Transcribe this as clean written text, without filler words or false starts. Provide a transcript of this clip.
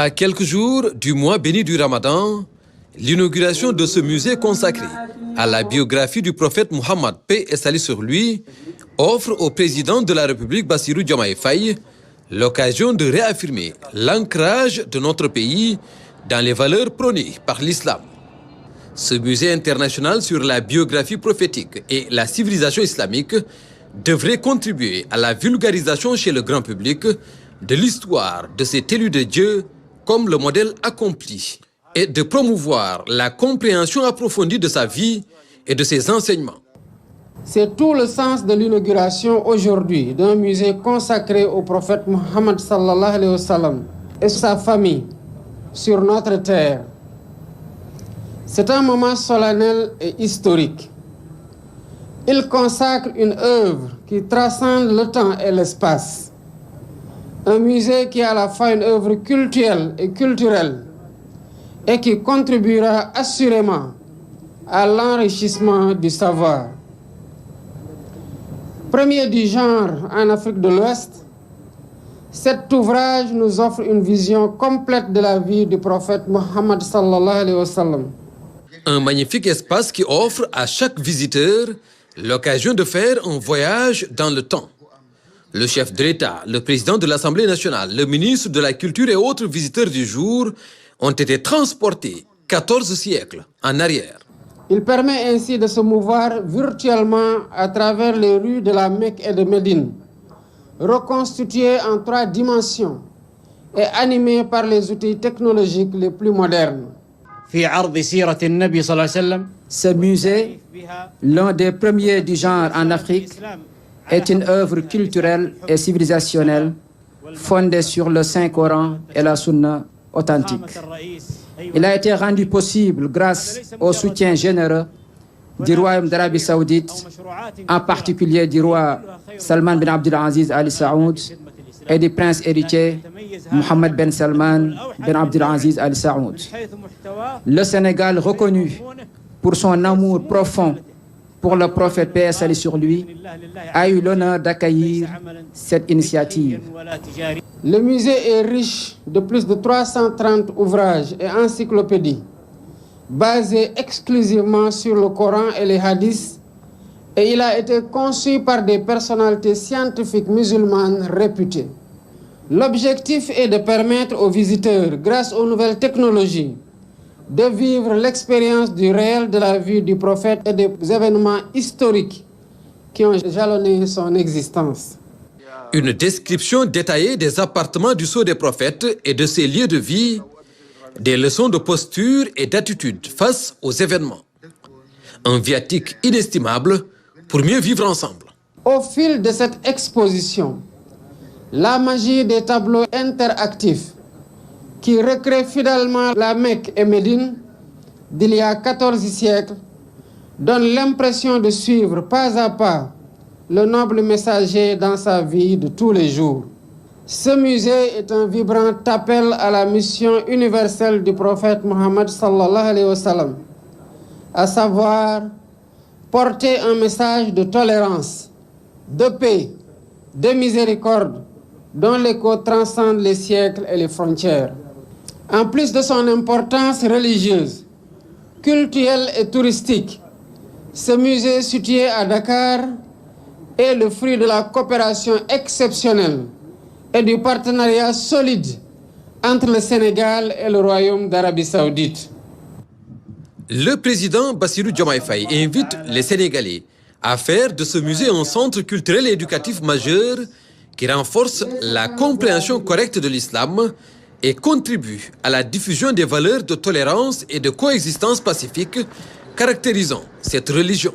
À quelques jours du mois béni du Ramadan, l'inauguration de ce musée consacré à la biographie du prophète Mohammed, paix et salut sur lui, offre au président de la République Bassirou Diomaye Faye l'occasion de réaffirmer l'ancrage de notre pays dans les valeurs prônées par l'islam. Ce musée international sur la biographie prophétique et la civilisation islamique devrait contribuer à la vulgarisation chez le grand public de l'histoire de cet élu de Dieu comme le modèle accompli et de promouvoir la compréhension approfondie de sa vie et de ses enseignements. C'est tout le sens de l'inauguration aujourd'hui d'un musée consacré au prophète Mohammed sallallahu alayhi wa sallam et sa famille sur notre terre. C'est un moment solennel et historique. Il consacre une œuvre qui transcende le temps et l'espace. Un musée qui est à la fois une œuvre cultuelle et culturelle et qui contribuera assurément à l'enrichissement du savoir. Premier du genre en Afrique de l'Ouest, cet ouvrage nous offre une vision complète de la vie du prophète Mohammed sallallahu alayhi wa sallam. Un magnifique espace qui offre à chaque visiteur l'occasion de faire un voyage dans le temps. Le chef de l'État, le président de l'Assemblée nationale, le ministre de la Culture et autres visiteurs du jour ont été transportés 14 siècles en arrière. Il permet ainsi de se mouvoir virtuellement à travers les rues de la Mecque et de Médine, reconstituées en 3 dimensions et animées par les outils technologiques les plus modernes. Ce musée, l'un des premiers du genre en Afrique, est une œuvre culturelle et civilisationnelle fondée sur le Saint-Coran et la Sunna authentique. Il a été rendu possible grâce au soutien généreux du Royaume d'Arabie Saoudite, en particulier du roi Salman bin Abdulaziz Al Saoud et du prince héritier Mohammed Ben Salman bin Abdulaziz Al Saoud. Le Sénégal, reconnu pour son amour profond pour le prophète, paix et salut sur lui, a eu l'honneur d'accueillir cette initiative. Le musée est riche de plus de 330 ouvrages et encyclopédies, basés exclusivement sur le Coran et les hadiths, et il a été conçu par des personnalités scientifiques musulmanes réputées. L'objectif est de permettre aux visiteurs, grâce aux nouvelles technologies, de vivre l'expérience du réel de la vie du prophète et des événements historiques qui ont jalonné son existence. Une description détaillée des appartements du sceau des prophètes et de ses lieux de vie, des leçons de posture et d'attitude face aux événements. Un viatique inestimable pour mieux vivre ensemble. Au fil de cette exposition, la magie des tableaux interactifs qui recrée fidèlement la Mecque et Médine d'il y a 14 siècles, donne l'impression de suivre pas à pas le noble messager dans sa vie de tous les jours. Ce musée est un vibrant appel à la mission universelle du prophète Mohammed sallallahu alayhi wa sallam, à savoir porter un message de tolérance, de paix, de miséricorde, dont l'écho transcende les siècles et les frontières. En plus de son importance religieuse, culturelle et touristique, ce musée situé à Dakar est le fruit de la coopération exceptionnelle et du partenariat solide entre le Sénégal et le Royaume d'Arabie Saoudite. Le président Bassirou Diomaye Faye invite les Sénégalais à faire de ce musée un centre culturel et éducatif majeur qui renforce la compréhension correcte de l'islam et contribue à la diffusion des valeurs de tolérance et de coexistence pacifique caractérisant cette religion.